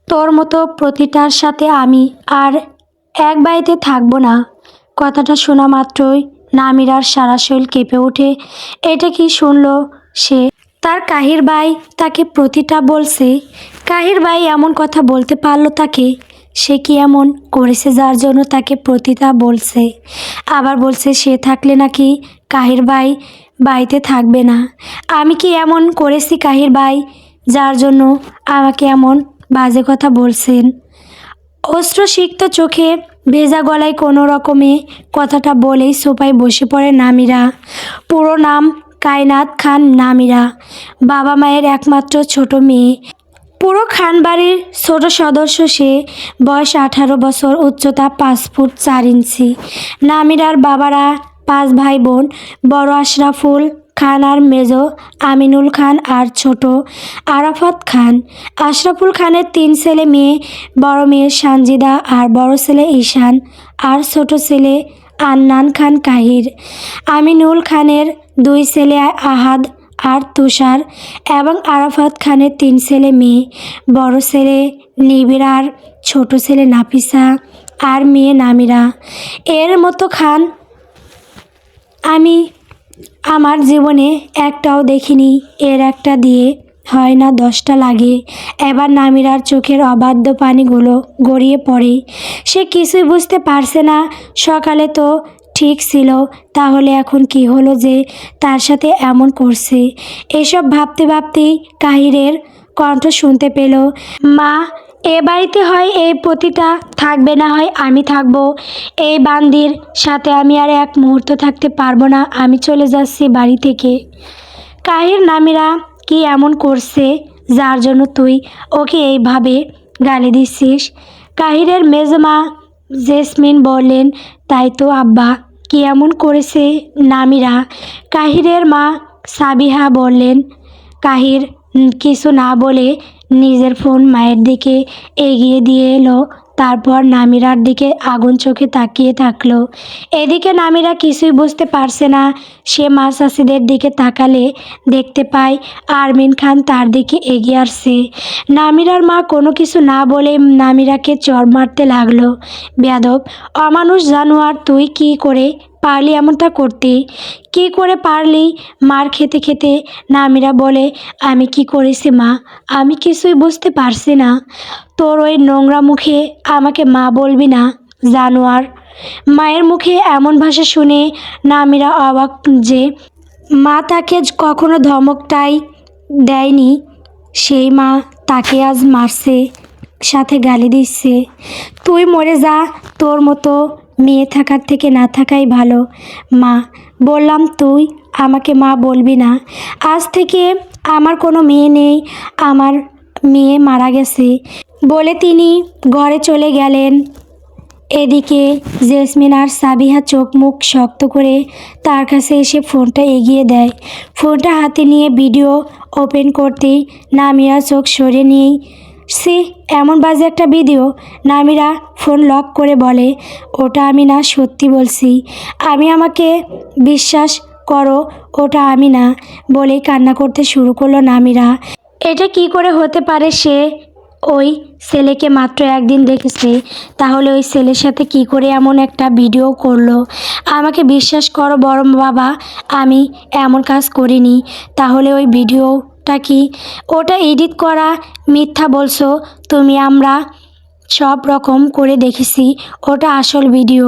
তোর মতো প্রতিটার সাথে আমি আর এক বাড়িতে থাকবো না। কথাটা শোনা মাত্রই নামিরার সারা শরীর কেঁপে ওঠে। এটা কি শুনলো সে? তার কাহির ভাই তাকে প্রতিটা বলছে। কাহির ভাই এমন কথা বলতে পারলো তাকে? সে কি এমন করেছে যার জন্য তাকে প্রতিটা বলছে? আবার বলছে সে থাকলে নাকি কাহির ভাই বাড়িতে থাকবে না। আমি কি এমন করেছি কাহির ভাই যার জন্য আমাকে এমন বাজে কথা বলছেন? অশ্রুসিক্ত চোখে ভেজা গলায় কোনো রকমে কথাটা বলেই সোফায় বসে পড়ে নামিরা। পুরো নাম কায়নাত খান নামিরা, বাবা মায়ের একমাত্র ছোট মেয়ে। পুরো খান বাড়ির ছোট সদস্য সে। বয়স 18 বছর, উচ্চতা 5 ফুট 4 ইঞ্চি। নামিরার বাবারা 5 ভাই বোন। বড় আশরাফুল খান আর মেজো আমিনুল খান আর ছোট আরাফাত খান। আশরাফুল খানের 3 ছেলে মেয়ে, বড় মেয়ে সানজিদা আর বড় ছেলে ঈশান আর ছোট ছেলে আন্নান খান কাহির। আমিনুল খানের 2 ছেলে আহাদ আর তুষার এবং আরাফাত খানের 3 ছেলে মেয়ে, বড় ছেলে নিবির আর ছোট ছেলে নাফিসা আর মেয়ে নামিরা। এর মতো খান আমি আমার জীবনে একটাও দেখিনি। এর একটা দিয়ে হয় না 10টা লাগে। এবার নামিরার চোখের অবাধ্য পানিগুলো গড়িয়ে পড়ে। সে কিছুই বুঝতে পারছে না। সকালে তো ঠিক ছিল, তাহলে এখন কি হলো যে তার সাথে এমন করছে? এসব ভাবতে ভাবতেই কাহিরের কণ্ঠ শুনতে পেল। মা, এ বাড়িতে হয় এই পতিতা থাকবে, না হয় আমি থাকবো। এই বান্দির সাথে আমি আর এক মুহূর্ত থাকতে পারবো না। আমি চলে যাচ্ছি বাড়ি থেকে। কাহির, নামিরা কি এমন করছে যার জন্য তুই ওকে এইভাবে গালি দিচ্ছিস? কাহিরের মেজমা জেসমিন বললেন, তাই তো আব্বা, কি এমন করেছে নামিরা? কাহিরের মা সাবিহা বললেন। কাহির কিছু না বলে নিজের ফোন মায়ের দিকে এগিয়ে দিয়ে এলো। তারপর নামিরার দিকে আগুন চোখে তাকিয়ে থাকলো। এদিকে নামিরা কিছুই বুঝতে পারছে না। সে মা চাষিদের দিকে তাকালে দেখতে পায় আরমিন খান তার দিকে এগিয়ে আসছে। নামিরার মা কোনো কিছু না বলে নামিরাকে চড় মারতে লাগলো। বেয়াদব, অমানুষ জানোয়ার, তুই কি করে পারলি এমনটা করতে? কি করে পারলি? মার খেতে খেতে নামিরা বলে, আমি কি করেছি মা? আমি কিছুই বুঝতে পারছি না। তোর ওই নোংরা মুখে আমাকে মা বলবি না, জানোয়ার। মায়ের মুখে এমন ভাষা শুনে নামিরা অবাক যে মা তাকে কখনো ধমকটাই দেয়নি, সেই মা তাকে আজ মারছে, সাথে গালি দিচ্ছে। তুই মরে যা, তোর মতো মেয়ে থাকার থেকে না থাকাই ভালো। মা, বললাম তুই আমাকে মা বলবি না। আজ থেকে আমার কোনো মেয়ে নেই, আমার মেয়ে মারা গেছে বলে তিনি ঘরে চলে গেলেন। এদিকে জেসমিন আর সাবিহা চোখ মুখ শক্ত করে তার কাছে এসে ফোনটা এগিয়ে দেয়। ফোনটা হাতে নিয়ে ভিডিও ওপেন করতেই নামিরা চোখ সরে নিয়েই, সে এমন বাজে একটা ভিডিও। নামিরা ফোন লক করে বলে, ওটা আমি না, সত্যি বলছি আমি, আমাকে বিশ্বাস করো, ওটা আমি না। বলেই কান্না করতে শুরু করলো নামিরা। এটা কি করে হতে পারে? সে ওই ছেলেকে মাত্র একদিন দেখেছে, তাহলে ওই ছেলের সাথে কি করে এমন একটা ভিডিও করলো? আমাকে বিশ্বাস করো বড় বাবা, আমি এমন কাজ করিনি। তাহলে ওই ভিডিওটা কি? ওটা এডিট করা। মিথ্যা বলছো তুমি, আমরা সব রকম করে দেখেছি, ওটা আসল ভিডিও।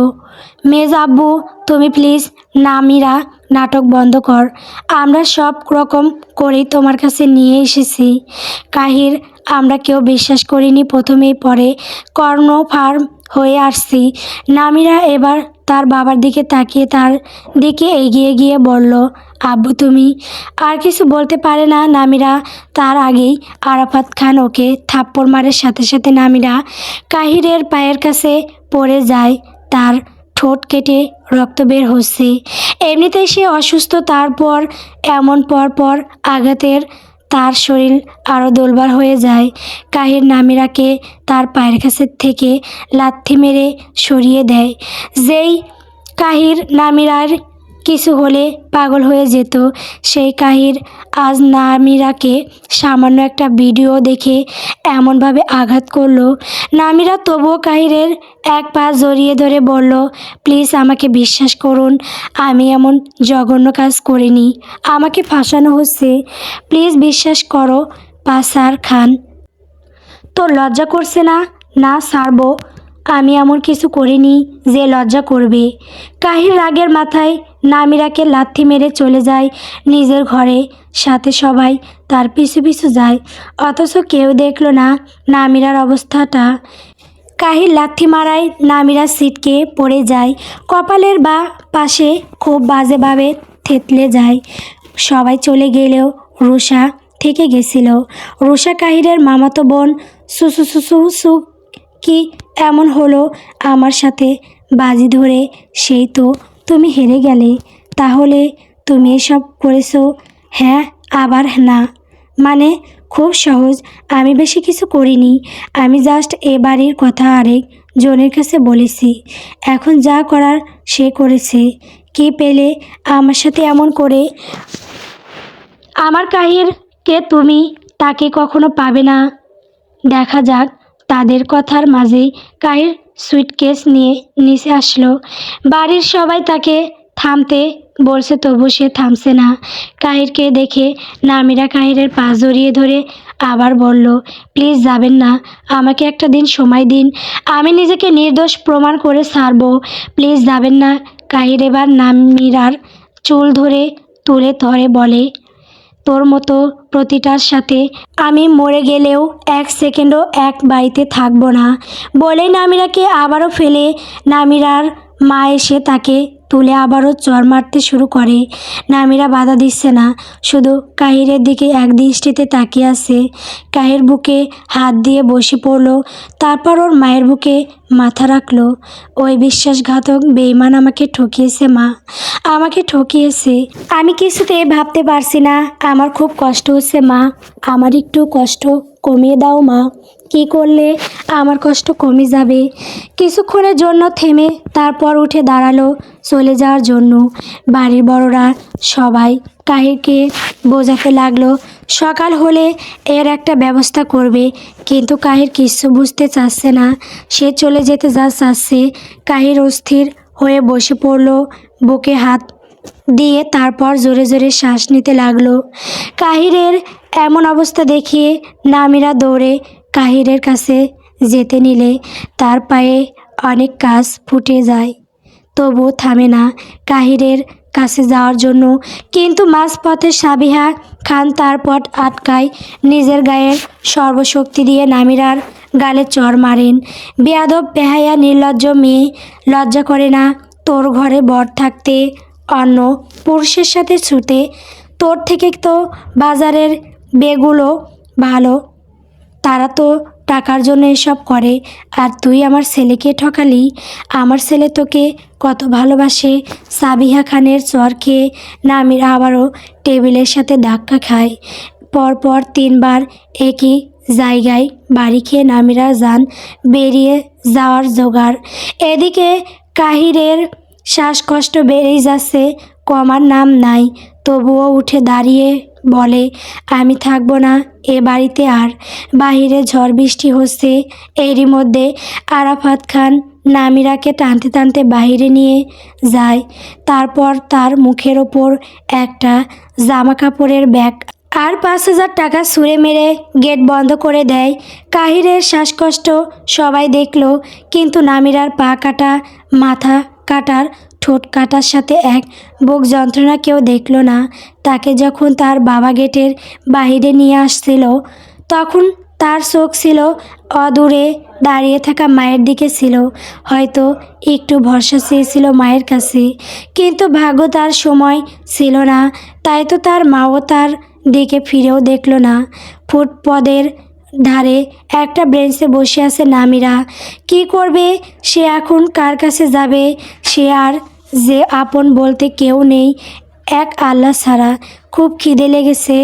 মেজ আব্বু, তুমি প্লিজ নামিরা নাটক বন্ধ কর। আমরা সব রকম করেই তোমার কাছে নিয়ে এসেছি কাহির, আমরা কেউ বিশ্বাস করিনি প্রথমেই, পরে কর্ণফার্ম হয়ে আসছি। নামিরা এবার তার বাবার দিকে তাকিয়ে তার দিকে এগিয়ে গিয়ে বলল, আব্বু তুমি। আর কিছু বলতে পারে না নামিরা, তার আগেই আরাফাত খান ওকে থাপ্পড় মারের সাথে সাথে নামিরা কাহিরের পায়ের কাছে পড়ে যায়। তার ঠোঁট কেটে রক্ত বের হচ্ছে। এমনিতেই সে অসুস্থ, তারপর এমন পর আঘাতের তার শরীর আরও দুর্বল হয়ে যায়। কাহির নামিরাকে তার পায়ের কাছে থেকে লাথি মেরে সরিয়ে দেয়। যেই কাহির নামিরার কিছু হলে পাগল হয়ে যেত। সেই কাহির আজ নামিরাকে সামান্য একটা ভিডিও দেখে এমনভাবে আঘাত করলো। নামিরা তবুও কাহিরের এক পা জড়িয়ে ধরে বলল, প্লিজ আমাকে বিশ্বাস করুন, আমি এমন জঘন্য কাজ করিনি, আমাকে ফাঁসানো হচ্ছে, প্লিজ বিশ্বাস করো পাসার খান। তোর লজ্জা করছে না? না ছাড়বো, আমি এমন কিছু করিনি যে লজ্জা করবে। কাহির রাগের মাথায় নামিরাকে লাথি মেরে চলে যায় নিজের ঘরে, সাথে সবাই তার পিছু পিছু যায়। অথচ কেউ দেখলো না নামিরার অবস্থাটা। কাহির লাথি মারায় নামিরা ছিটকে পড়ে যায়, কপালের বা পাশে খুব বাজেভাবে থেতলে যায়। সবাই চলে গেলেও রুষা থেকে গেছিল। রুষা কাহিরের মামাতো বোন। সুসু সুসু সু, কি এমন হলো আমার সাথে বাজি ধরে? সেই তো তুমি হেরে গেলে। তাহলে তুমি এসব করেছো? হ্যাঁ আবার না, মানে খুব সহজ, আমি বেশি কিছু করিনি, আমি জাস্ট এ বাড়ির কথা আরেক জনের কাছে বলেছি। এখন যা করার সে করেছে। কি পেলে আমার সাথে এমন করে? আমার কাহিরকে তুমি তাকে কখনো পাবে না। দেখা যাক। তাদের কথার মাঝেই কাহির সুইটকেস নিয়ে নিচে আসলো। বাড়ির সবাই তাকে থামতে বলছে, তবু সে থামছে না। কাহিরকে দেখে নামিরা কাহিরের পা জড়িয়ে ধরে আবার বলল, প্লিজ যাবেন না, আমাকে একটা দিন সময় দিন, আমি নিজেকে নির্দোষ প্রমাণ করে ছাড়বো, প্লিজ যাবেন না। কাহির এবার নামিরার চুল ধরে তুলে ধরে বলে, তোর মতো প্রতিটার সাথে আমি মরে গেলেও এক সেকেন্ডও এক বাড়িতে থাকবো না। বলেই নামিরাকে আবারও ফেলে নামিরার মা এসে তাকে তুলে আবারও চড় মারতে শুরু করে। নামিরা বাধা দিচ্ছে না, শুধু কাহিরের দিকে এক দৃষ্টিতে তাকিয়ে আছে। কাহির বুকে হাত দিয়ে বসে পড়লো, তারপর ওর মায়ের বুকে মাথা রাখলো। ওই বিশ্বাসঘাতক বেঈমান আমাকে ঠকিয়েছে মা, আমাকে ঠকিয়েছে। আমি কিছুতেই ভাবতে পারছি না, আমার খুব কষ্ট হচ্ছে মা, আমার একটু কষ্ট কমিয়ে দাও মা। কি করলে আমার কষ্ট কমে যাবে? কিছুক্ষণের জন্য থেমে তারপর উঠে দাঁড়ালো চলে যাওয়ার জন্য। বাড়ির বড়রা সবাই কাহিরকে বোঝাতে লাগলো সকাল হলে এর একটা ব্যবস্থা করবে, কিন্তু কাহির কিছু বুঝতে চাচ্ছে না। সে চলে যেতে যা চাচ্ছে। কাহির অস্থির হয়ে বসে পড়ল, বুকে হাত দিয়ে তারপর জোরে জোরে শ্বাস নিতে লাগলো। কাহিরের এমন অবস্থা দেখিয়ে নামিরা দৌড়ে কাহিরের কাছে যেতে নিলে তার পায়ে অনেক কাজ ফুটে যায়, তবুও থামে না কাহিরের কাছে যাওয়ার জন্য। কিন্তু মাঝপথে সাবিহা খান তার পথ আটকায়, নিজের গায়ের সর্বশক্তি দিয়ে নামিরার গালে চড় মারেন। বেয়াদব, বেহায়া, নির্লজ্জ মেয়ে, লজ্জা করে না তোর ঘরে বর থাকতে, অন্য পুরুষের সাথে ছুটে? তোর থেকে তো বাজারের বেগুলো ভালো, তারা তো টাকার জন্য এসব করে, আর তুই আমার ছেলেকে ঠকালি। আমার ছেলে তোকে কত ভালোবাসে। সাবিহা খানের চর খেয়ে নামিরা আবারও টেবিলের সাথে ধাক্কা খায়। পরপর 3বার একই জায়গায় বাড়ি খেয়ে নামিরা যান বেরিয়ে যাওয়ার জোগাড়। এদিকে কাহিরের শ্বাসকষ্ট বেড়েই যাচ্ছে, কমার নাম নাই। তবুও উঠে দাঁড়িয়ে বলে, আমি থাকবো না এ বাড়িতে আর। বাহিরে ঝড় বৃষ্টি হচ্ছে। এরই মধ্যে আরাফাত খান নামিরাকে টানতে টানতে বাহিরে নিয়ে যায়। তারপর তার মুখের ওপর একটা জামা কাপড়ের ব্যাগ আর 5,000 টাকা ছুঁড়ে মেরে গেট বন্ধ করে দেয়। কাহিরের শ্বাসকষ্ট সবাই দেখলো, কিন্তু নামিরার পা কাটা, মাথা কাটার, ঠোঁট কাটার সাথে এক বুক যন্ত্রণা কেউ দেখলো না। তাকে যখন তার বাবা গেটের বাহিরে নিয়ে আসছিল, তখন তার চোখ ছিল অদূরে দাঁড়িয়ে থাকা মায়ের দিকে ছিল। হয়তো একটু ভরসা চেয়েছিল মায়ের কাছে, কিন্তু ভাগ্য তার সময় ছিল না, তাই তো তার মাও তার দিকে ফিরেও দেখল না। ফুটপথের ধারে একটা বেঞ্চে বসে আছে নামিরা। কি করবে সে এখন? কার কাছে যাবে সে? আর যে আপন বলতে কেউ নেই এক আল্লাহ ছাড়া। খুব খিদে লেগেছে,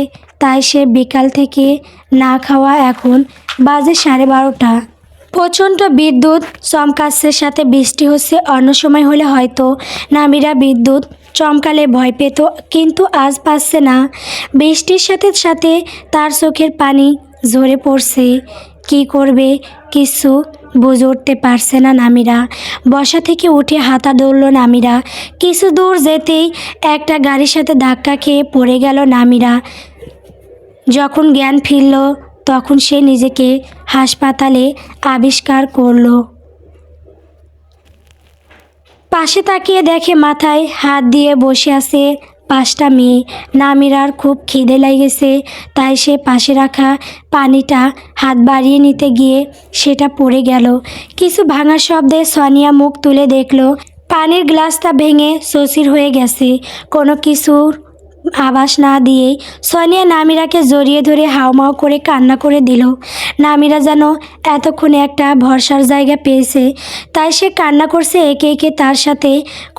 তাই সে বিকাল থেকে না খাওয়া। এখন বাজে 12:30। প্রচণ্ড বিদ্যুৎ চমকাচ্ছে, সাথে বৃষ্টি হচ্ছে। অন্য সময় হলে হয়তো নামিরা বিদ্যুৎ চমকালে ভয় পেত, কিন্তু আজ পাচ্ছে না। বৃষ্টির সাথে সাথে তার চোখের পানি ঝরে পড়ছে। কি করবে কিছু বুঝে উঠতে পারছে না নামিরা। বসা থেকে উঠে হাঁটা ধরল নামিরা। কিছু দূর যেতেই একটা গাড়ির সাথে ধাক্কা খেয়ে পড়ে গেল নামিরা। যখন জ্ঞান ফিরল তখন সে নিজেকে হাসপাতালে আবিষ্কার করলো। পাশে তাকিয়ে দেখে মাথায় হাত দিয়ে বসে আছে 5টা মেয়ে। নামিরার খুব খিদে লেগেছে, তাই সে পাশে রাখা পানিটা হাত বাড়িয়ে নিতে গিয়ে সেটা পড়ে গেল। কিছু ভাঙার শব্দে সোনিয়া মুখ তুলে দেখলো পানির গ্লাসটা ভেঙে চৌচির হয়ে গেছে। কোনো কিছুর আভাস না দিয়েই সোনিয়া নামিরাকে জড়িয়ে ধরে হাউমাউ করে কান্না করে দিল। নামিরা যেন এতক্ষণে একটা ভরসার জায়গা পেয়েছে, তাই সে কান্না করছে। একে একে তার সাথে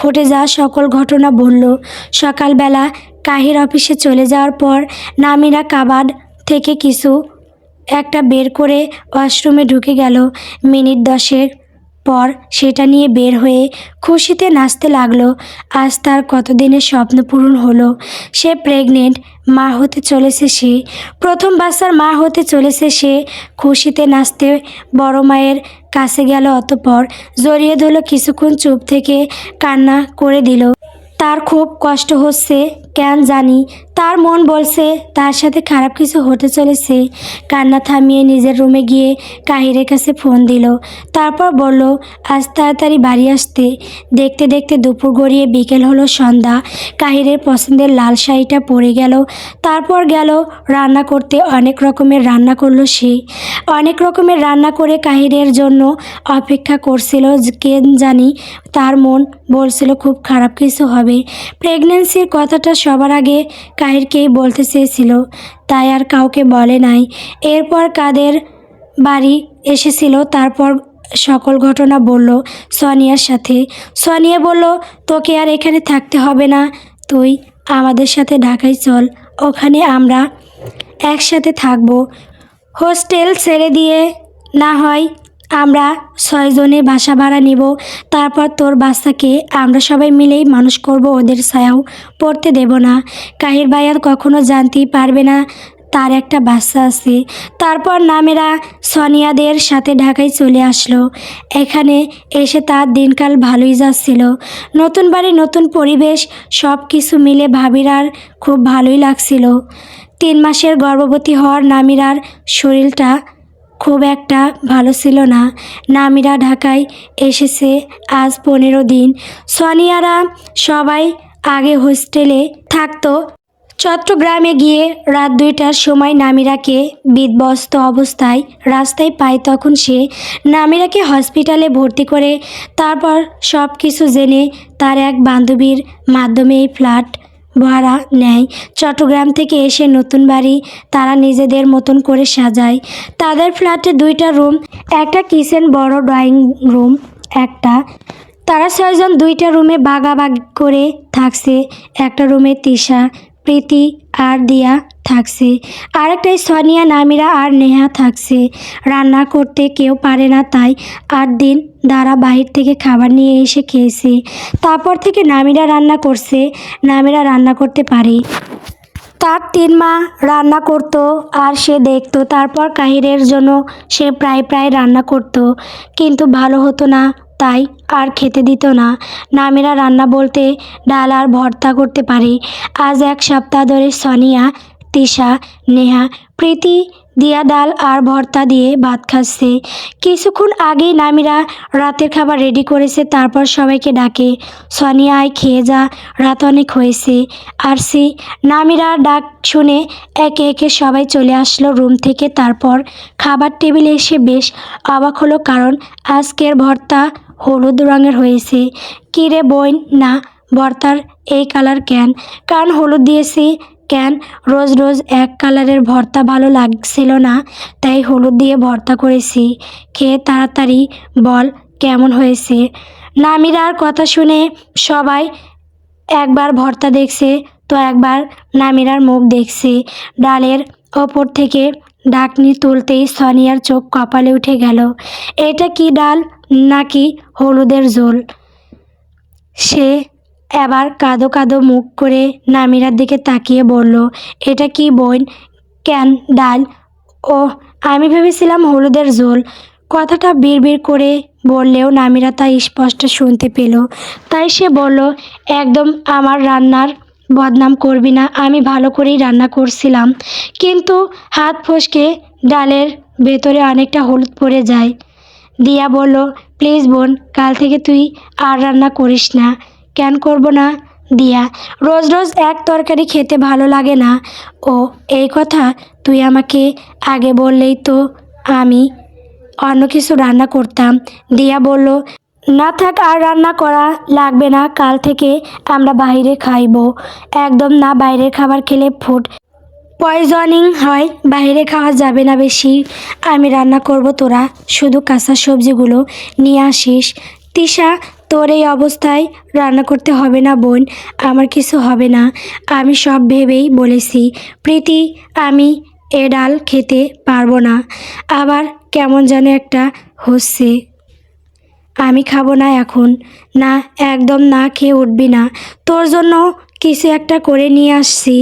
ঘটে যাওয়া সকল ঘটনা বলল। সকালবেলা কাহির অফিসে চলে যাওয়ার পর নামিরা কাবাড থেকে কিছু একটা বের করে ওয়াশরুমে ঢুকে গেল। মিনিট 10 পর সেটা নিয়ে বের হয়ে খুশিতে নাচতে লাগলো। আজ তার কতদিনের স্বপ্ন পূরণ হলো। সে প্রেগনেন্ট, মা হতে চলেছে সে, প্রথম বাচ্চার মা হতে চলেছে সে। খুশিতে নাচতে বড় মায়ের কাছে গেল, অতঃপর জড়িয়ে ধরল। কিছুক্ষণ চুপ থেকে কান্না করে দিল। তার খুব কষ্ট হচ্ছে, কেন জানি তার মন বলছে তার সাথে খারাপ কিছু হতে চলেছে। কান্না থামিয়ে নিজের রুমে গিয়ে কাহিরের কাছে ফোন দিল। তারপর বলল আজ তাড়াতাড়ি বাড়ি আসতে। দেখতে দেখতে দুপুর গড়িয়ে বিকেল হলো, সন্ধ্যা। কাহিরের পছন্দের লাল শাড়িটা পরে গেল। তারপর গেল রান্না করতে। অনেক রকমের রান্না করলো সে। অনেক রকমের রান্না করে কাহিরের জন্য অপেক্ষা করছিল। কেন জানি তার মন বলছিল খুব খারাপ কিছু হবে। প্রেগন্যান্সির কথাটা সবার আগে কাহিরকেই বলতে চেয়েছিল, তাই আর কাউকে বলে নাই। এরপর কাদের বাড়ি এসেছিল, তারপর সকল ঘটনা বলল সোনিয়ার সাথে। সোনিয়া বলল তোকে আর এখানে থাকতে হবে না, তুই আমাদের সাথে ঢাকায় চল, ওখানে আমরা একসাথে থাকবো। হোস্টেল ছেড়ে দিয়ে না হয় আমরা 6 জনের বাসা ভাড়া নিব। তারপর তোর বাচ্চাকে আমরা সবাই মিলেই মানুষ করব, ওদের ছায়াও পড়তে দেব না। কাহির ভাই আর কখনো জানতেই পারবে না তার একটা বাচ্চা আছে। তারপর নামেরা সোনিয়াদের সাথে ঢাকায় চলে আসলো। এখানে এসে তার দিনকাল ভালোই যাচ্ছিল। নতুন বাড়ি, নতুন পরিবেশ, সব কিছু মিলে ভাবির আর খুব ভালোই লাগছিল। 3 মাসের গর্ভবতী হওয়ার নামিরার শরীরটা খুব একটা ভালো ছিল না। নামিরা ঢাকায় এসেছে আজ 15 দিন। সোনিয়ারা সবাই আগে হোস্টেলে থাকতো। চট্টগ্রামে গিয়ে রাত 2টার সময় নামিরাকে বিধ্বস্ত অবস্থায় রাস্তায় পায়। তখন সে নামিরাকে হসপিটালে ভর্তি করে তারপর সব কিছু জেনে তার এক বান্ধবীর মাধ্যমে এই ফ্ল্যাট ভাড়া নেয়। চট্টগ্রাম থেকে এসে নতুন বাড়ি তারা নিজেদের মতন করে সাজায়। তাদের ফ্ল্যাটে 2টা রুম, একটা কিচেন, বড় ড্রয়িং রুম একটা। তারা 6 জন 2টা রুমে ভাগাভাগি করে থাকছে। একটা রুমে তিশা, প্রীতি আর দিয়া থাকছে, আরেকটাই সোনিয়া, নামিরা আর নেহা থাকছে। রান্না করতে কেউ পারে না, তাই 8 দিন দ্বারা বাহির থেকে খাবার নিয়ে এসে খেয়েছে। তারপর থেকে নামিরা রান্না করছে। নামিরা রান্না করতে পারে। তার 3 মা রান্না করতো আর সে দেখতো। তারপর কাহিরের জন্য সে প্রায় রান্না করতো, কিন্তু ভালো হতো না, তাই আর খেতে দিত না। নামিরা রান্না বলতে ডাল আর ভর্তা করতে পারে। আজ 1 সপ্তাহ ধরে সোনিয়া, তিশা, নেহা, প্রীতি দিয়া ডাল আর ভর্তা দিয়ে ভাত খাচ্ছে। কিছুক্ষণ আগেই নামিরা রাতের খাবার রেডি করেছে। তারপর সবাইকে ডাকে, সোনিয়া আয় খেয়ে যা, রাত অনেক হয়েছে। আর নামিরার ডাক শুনে একে একে সবাই চলে আসলো রুম থেকে। তারপর খাবার টেবিলে এসে বেশ অবাক হলো, কারণ আজকের ভর্তা হলুদ রঙের হয়েছে। কী রে বোন, না ভর্তার এই কালার কেন? কারণ হলুদ দিয়েছি। কেন? রোজ রোজ এক কালারের ভর্তা ভালো লাগছিল না, তাই হলুদ দিয়ে ভর্তা করেছি। খেয়ে তাড়াতাড়ি বল কেমন হয়েছে। নামিরার কথা শুনে সবাই একবার ভর্তা দেখছে তো একবার নামিরার মুখ দেখছে। ডালের ওপর থেকে ঢাকনি তুলতেই সোনিয়ার চোখ কপালে উঠে গেল। এটা কি ডাল নাকি হলুদের ঝোল? সে এবার কাঁদো কাঁদো মুখ করে নামিরার দিকে তাকিয়ে বলল, এটা কি বোন? কেন ডাল? ও, আমি ভেবেছিলাম হলুদের ঝোল। কথাটা বিড়বিড় করে বললেও নামিরা তা স্পষ্ট শুনতে পেল। তাই সে বলল, একদম আমার রান্নার বদনাম করবি না, আমি ভালো করেই রান্না করছিলাম, কিন্তু হাত ফসকে ডালের ভেতরে অনেকটা হলুদ পড়ে যায়। দিয়া বলল, প্লিজ বোন, কাল থেকে তুই আর রান্না করিস না। কেন করব না? দিয়া, রোজ রোজ এক তরকারি খেতে ভালো লাগে না। ও, এই কথা? তুই আমাকে আগে বললেই তো আমি অন্য কিছু রান্না করতাম। দিয়া বলল, না থাক, আর রান্না করা লাগবে না, কাল থেকে আমরা বাইরে খাইব। একদম না, বাইরের খাবার খেলে ফুড পয়জনিং হয়, বাইরে খাওয়া যাবে না বেশি। আমি রান্না করব, তোরা শুধু কাঁচা সবজিগুলো নিয়ে আসিস। তিশা, তোর এই অবস্থায় রান্না করতে হবে না বোন, আমার কিছু হবে না, আমি সব ভেবেই বলেছি। প্রীতি, আমি এ ডাল খেতে পারবো না, আবার কেমন যেন একটা হচ্ছে। আমি খাবো না এখন। না, একদম না খেয়ে উঠবি না, তোর জন্য কিছু একটা করে নিয়ে আসছি,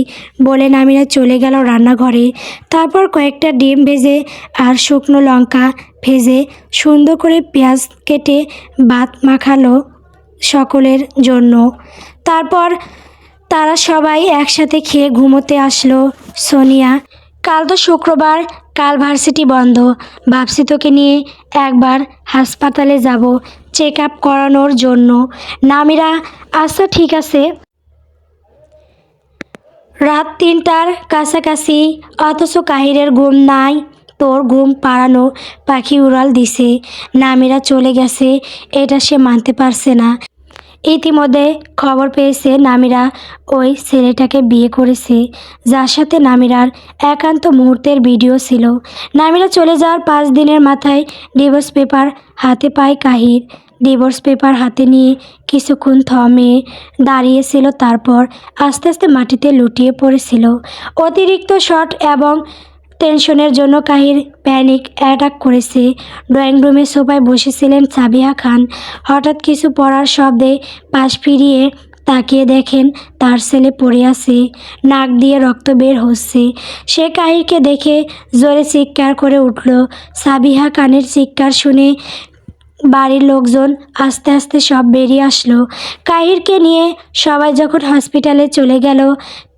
বলে নামিরা চলে গেল রান্নাঘরে। তারপর কয়েকটা ডিম ভেজে আর শুকনো লঙ্কা ভেজে সুন্দর করে পেঁয়াজ কেটে ভাত মাখালো সকলের জন্য। তারপর তারা সবাই একসাথে খেয়ে ঘুমোতে আসলো। সোনিয়া, কাল তো শুক্রবার, কাল ভার্সিটি বন্ধ, ভাবছি তোকে নিয়ে একবার হাসপাতালে যাব চেক আপ করানোর জন্য। নামিরা, আচ্ছা ঠিক আছে। রাত 3টার কাছাকাছি, অথচ কাহিরের ঘুম নাই। তোর ঘুম পাড়ানো পাখি উড়াল দিছে, নামিরা চলে গেছে এটা সে মানতে পারছে না। ইতিমধ্যে খবর পেয়েছে নামিরা ওই ছেলেটাকে বিয়ে করেছে, যার সাথে নামিরার একান্ত মুহূর্তের ভিডিও ছিল। নামিরা চলে যাওয়ার 5 দিনের মাথায় ডিভোর্স পেপার হাতে পায় কাহির। ডিভোর্স পেপার হাতে নিয়ে কিছুক্ষণ থমে দাঁড়িয়েছিল, তারপর আস্তে আস্তে মাটিতে লুটিয়ে পড়েছিল। অতিরিক্ত শট এবং টেনশনের জন্য কাহির প্যানিক অ্যাটাক করেছে। ড্রয়িং রুমে সোফায় বসেছিলেন সাবিহা খান। হঠাৎ কিছু পড়ার শব্দে পাশ ফিরিয়ে তাকিয়ে দেখেন তার ছেলে পড়ে আছে, নাক দিয়ে রক্ত বের হচ্ছে। সে কাহিরকে দেখে জোরে চিৎকার করে উঠল। সাবিহা খানের চিৎকার শুনে বাড়ির লোকজন আস্তে আস্তে সব বেরিয়ে আসলো। কাহিরকে নিয়ে সবাই যখন হসপিটালে চলে গেল,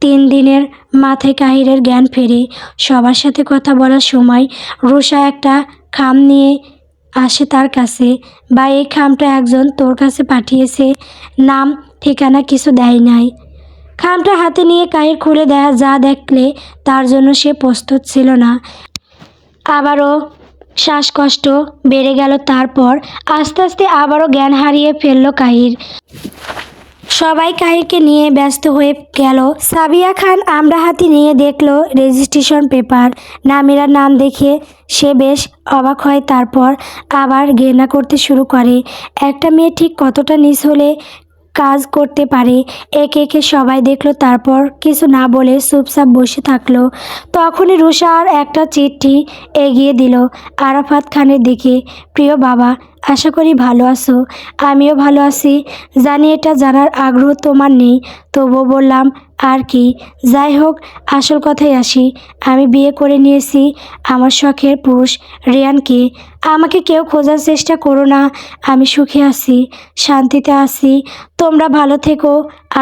3 দিনের মাথায় কাহিরের জ্ঞান ফেরে। সবার সাথে কথা বলার সময় রুষা একটা খাম নিয়ে আসে তার কাছে। বা এই খামটা একজন তোর কাছে পাঠিয়েছে, নাম ঠিকানা কিছু দেয় নাই। খামটা হাতে নিয়ে কাহির খুলে দেয়া যা দেখলে তার জন্য সে প্রস্তুত ছিল না। আবারও শ্বাসকষ্ট বেড়ে গেল, তারপর আস্তে আস্তে আবারও জ্ঞান হারিয়ে ফেলল কাহির। সবাই কাহিরকে নিয়ে ব্যস্ত হয়ে গেল। সাবিয়া খান আমরা হাতি নিয়ে দেখল রেজিস্ট্রেশন পেপার। নামিরার নাম দেখে সে বেশ অবাক হয়, তারপর আবার ঘৃণা করতে শুরু করে। একটা মেয়ে ঠিক কতটা নিচ হলে কাজ করতে পারে। একে একে সবাই দেখলো, তারপর কিছু না বলে চুপচাপ বসে থাকলো। তখনই রুষা আর একটা চিঠি এগিয়ে দিল আরাফাত খানের দিকে। প্রিয় বাবা, আশা করি ভালো আছো। আমিও ভালো আছি। জানি এটা জানার আগ্রহ তোমার নেই, তবুও বললাম আর কি। যাই হোক, আসল কথায় আসি। আমি বিয়ে করে নিয়েছি আমার শখের পুরুষ রিয়ানকে। আমাকে কেউ খোঁজার চেষ্টা করো না, আমি সুখে আছি, শান্তিতে আছি। তোমরা ভালো থেকো,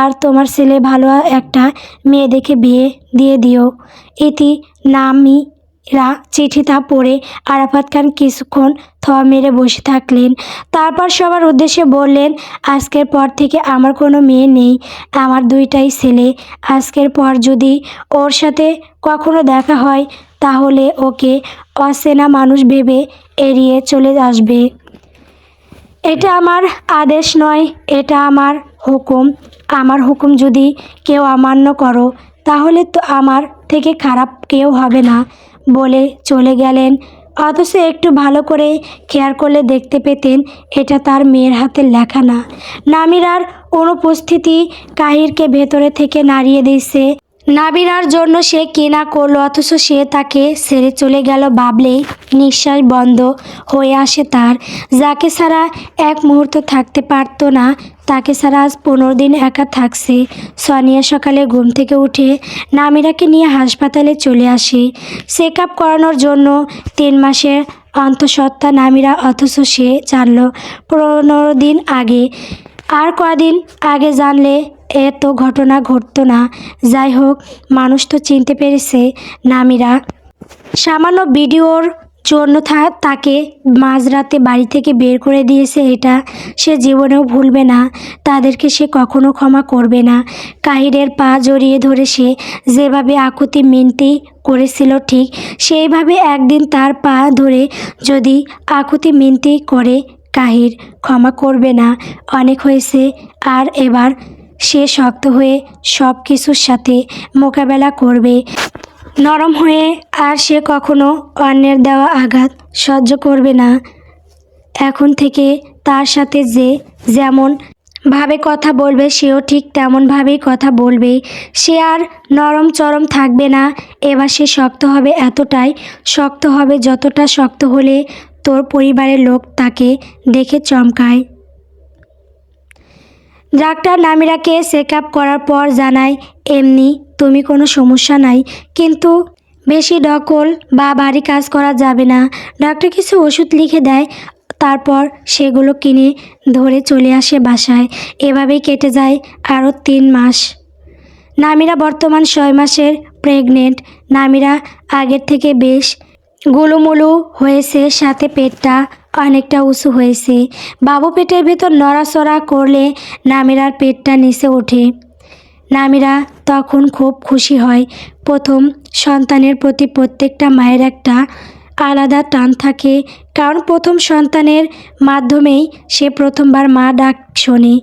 আর তোমার ছেলে ভালো একটা মেয়ে দেখে বিয়ে দিয়ে দিও। ইতি। নামিরা চিঠিটা পড়ে আরাফাত খান কিছুক্ষণ মেরে বসে থাকলেন। তারপর সবার উদ্দেশ্যে বললেন, আজকের পর থেকে আমার কোনো মেয়ে নেই, আমার 2টাই ছেলে। আজকের পর যদি ওর সাথে কখনো দেখা হয় তাহলে ওকে অচেনা মানুষ ভেবে এড়িয়ে চলে আসবে। এটা আমার আদেশ নয়, এটা আমার হুকুম। আমার হুকুম যদি কেউ অমান্য করো তাহলে তো আমার থেকে খারাপ কেউ হবে না, বলে চলে গেলেন। অথচ একটু ভালো করে খেয়াল করলে দেখতে পেতেন এটা তার মেয়ের হাতের লেখা না। নামিরার অনুপস্থিতি কাহিরকে ভেতরে থেকে নাড়িয়ে দিয়েছে। নাবিরার জন্য সে কেনা করলো, অথচ সে তাকে ছেড়ে চলে গেল ভাবলেই নিঃশ্বাস বন্ধ হয়ে আসে তার। যাকে ছাড়া এক মুহূর্ত থাকতে পারতো না, তাকে ছাড়া আজ 15 দিন একা থাকছে। সোনিয়া সকালে ঘুম থেকে উঠে নামিরাকে নিয়ে হাসপাতালে চলে আসে চেক আপ করানোর জন্য। 3 মাসের অন্তঃসত্ত্বা নামিরা, অথচ সে জানল 15 দিন আগে। আর কদিন আগে জানলে এত ঘটনা ঘটতো না। যাই হোক, মানুষ তো চিনতে পেরেছে নামিরা সামান্য ভিডিওর জন্য তাকে মাঝরাতে বাড়ি থেকে বের করে দিয়েছে, এটা সে জীবনেও ভুলবে না। তাদেরকে সে কখনো ক্ষমা করবে না। কাহিরের পা জড়িয়ে ধরে সে যেভাবে আকুতি মিনতি করেছিল, ঠিক সেইভাবে একদিন তার পা ধরে যদি আকুতি মিনতি করে কাহির, ক্ষমা করবে না। অনেক হয়েছে। আর এবার সে শক্ত হয়ে সব কিছুর সাথে মোকাবেলা করবে, নরম হয়ে। আর সে কখনো অন্যের দেওয়া আঘাত সহ্য করবে না। এখন থেকে তার সাথে যে যেমন ভাবে কথা বলবে, সেও ঠিক তেমনভাবেই কথা বলবে। সে আর নরম চরম থাকবে না। এবার সে শক্ত হবে, এতটাই শক্ত হবে যতটা শক্ত হলে তোর পরিবারের লোক তাকে দেখে চমকায়। ডাক্তার নামিরাকে চেক আপ করার পর জানায়, এমনি তুমি কোনো সমস্যা নাই, কিন্তু বেশি ডকল বা ভারী কাজ করা যাবে না। ডাক্তার কিছু ওষুধ লিখে দেয়, তারপর সেগুলো কিনে ধরে চলে আসে বাসায়। এভাবেই কেটে যায় আরও 3 মাস। নামিরা বর্তমান 6 মাসের প্রেগনেন্ট। নামিরা আগের থেকে বেশ গোলুমোলু হয়েছে, সাথে পেটটা অনেকটা উঁচু হয়েছে। বাবু পেটের ভেতর নড়াচড়া করলে নামিরার পেটটা নিচে ওঠে। নামিরা তখন খুব খুশি হয়। প্রথম সন্তানের প্রতি প্রত্যেকটা মায়ের একটা আলাদা টান থাকে, কারণ প্রথম সন্তানের মাধ্যমেই সে প্রথমবার মা ডাক শোনে।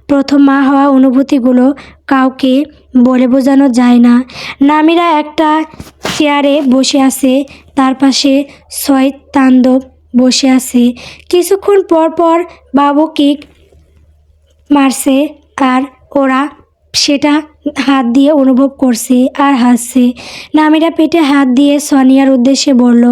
প্রথম মা হওয়া অনুভূতিগুলো কাউকে বলে বোঝানো যায় না। নামিরা একটা চেয়ারে বসে আছে, তার পাশে ছয় তাণ্ডব বসে আছে। কিছুক্ষণ পর পর বাবু কিক মারছে, আর ওরা সেটা হাত দিয়ে অনুভব করছে আর হাসছে। নামিরা পেটে হাত দিয়ে সোনিয়ার উদ্দেশ্যে বলল,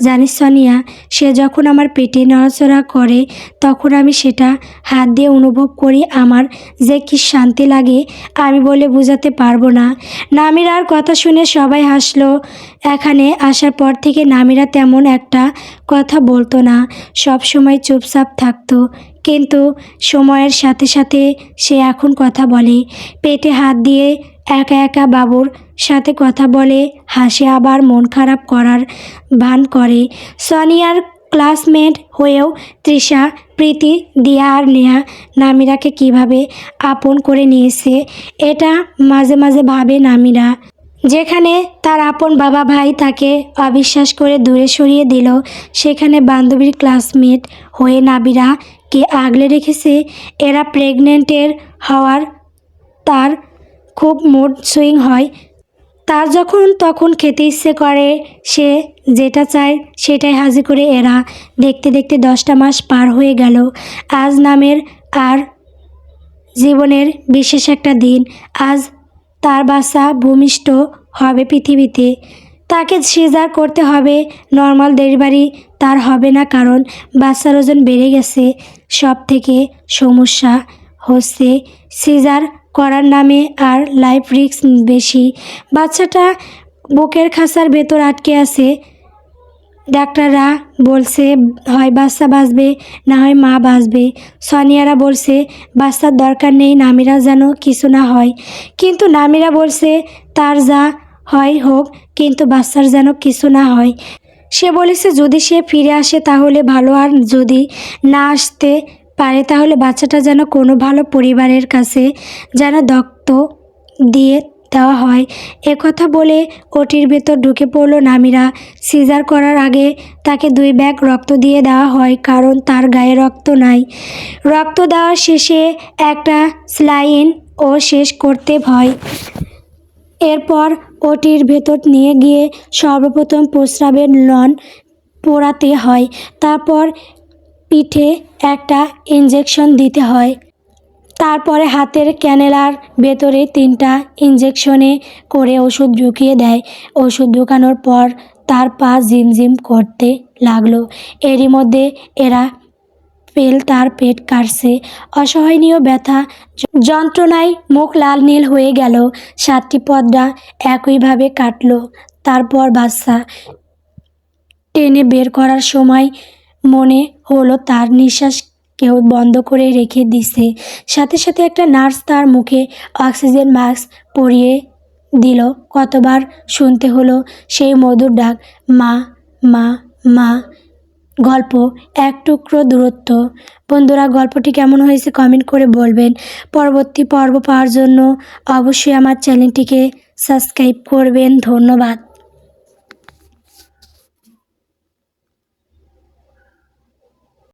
জানিস সোনিয়া, সে যখন আমার পেটে নড়াচড়া করে তখন আমি সেটা হাত দিয়ে অনুভব করি। আমার যে কি শান্তি লাগে আমি বলে বোঝাতে পারবো না। নামিরার কথা শুনে সবাই হাসলো। এখানে আসার পর থেকে নামিরা তেমন একটা কথা বলতো না, সব সময় চুপচাপ থাকতো, কিন্তু সময়ের সাথে সাথে সে এখন কথা বলে। পেটে হাত দিয়ে একা একা বাবুর সাথে কথা বলে, হাসে, আবার মন খারাপ করার ভান করে। সোনিয়ার ক্লাসমেট হয়েও তৃষা, প্রীতি, দিয়া আর নেহা নামিরাকে কিভাবে আপন করে নিয়েছে, এটা মাঝে মাঝে ভাবে নামিরা। যেখানে তার আপন বাবা ভাই তাকে অবিশ্বাস করে দূরে সরিয়ে দিল, সেখানে বান্ধবীর ক্লাসমেট হয়ে নাবিরাকে আগলে রেখেছে। এরা প্রেগনেন্টের হওয়ার তার খুব মুড সুইং হয়। তার যখন তখন খেতে ইচ্ছে করে, সে যেটা চায় সেটাই হাজির করে। এরা দেখতে দেখতে 10টা মাস পার হয়ে গেল। আজ নামের আর জীবনের বিশেষ একটা দিন। আজ তার বাচ্চা ভূমিষ্ঠ হবে পৃথিবীতে। তাকে সিজার করতে হবে, নর্মাল ডেলিভারি তার হবে না, কারণ বাচ্চার ওজন বেড়ে গেছে। সব থেকে সমস্যা হচ্ছে সিজার করার নামে আর লাইফ রিস্ক বেশি। বাচ্চাটা বুকের খাঁচার ভেতর আটকে আছে। ডাক্তাররা বলছে হয় বাচ্চা বাঁচবে, না হয় মা বাঁচবে। সোনিয়ারা বলছে বাচ্চার দরকার নেই, নামিরা যেন কিছু না হয়। কিন্তু নামিরা বলছে তার যা হয় হোক, কিন্তু বাচ্চার যেন কিছু না হয়। সে বলেছে যদি সে ফিরে আসে তাহলে ভালো, আর যদি না আসতে পারে তাহলে বাচ্চাটা যেন কোনো ভালো পরিবারের কাছে যেন দত্তক দিয়ে দেওয়া হয়। একথা বলে ওটির ভেতর ঢুকে পড়ল নামিরা। সিজার করার আগে তাকে 2 ব্যাগ রক্ত দিয়ে দেওয়া হয়, কারণ তার গায়ে রক্ত নাই। রক্ত দেওয়ার শেষে একটা স্যালাইন ও শেষ করতে হয়। এরপর ওটির ভেতর নিয়ে গিয়ে সর্বপ্রথম প্রস্রাবের লন পোড়াতে হয়, তারপর পিঠে একটা ইঞ্জেকশন দিতে হয়, তারপরে হাতের ক্যানেলার ভেতরে 3টা ইঞ্জেকশনে করে ওষুধ ঢুকিয়ে দেয়। ওষুধ ঢুকানোর পর তার পা ঝিমঝিম করতে লাগলো। এরই মধ্যে এরা তার পেট কাটছে। অসহনীয় ব্যথা যন্ত্রণায় মুখ লাল নীল হয়ে গেল। 7টি পর্দা একইভাবে কাটলো। তারপর বাচ্চা টেনে বের করার সময় মনে হলো তার নিঃশ্বাস কেউ বন্ধ করে রেখে দিছে। সাথে সাথে একটা নার্স তার মুখে অক্সিজেন মাস্ক পরিয়ে দিল। কতবার শুনতে হলো সেই মধুর ডাক, মা মা মা। গল্প এক টুকরো দূরত্ব। বন্ধুরা, গল্পটি কেমন হয়েছে কমেন্ট করে বলবেন। পরবর্তী পর্ব পাওয়ার জন্য অবশ্যই আমার চ্যানেলটিকে সাবস্ক্রাইব করবেন। ধন্যবাদ।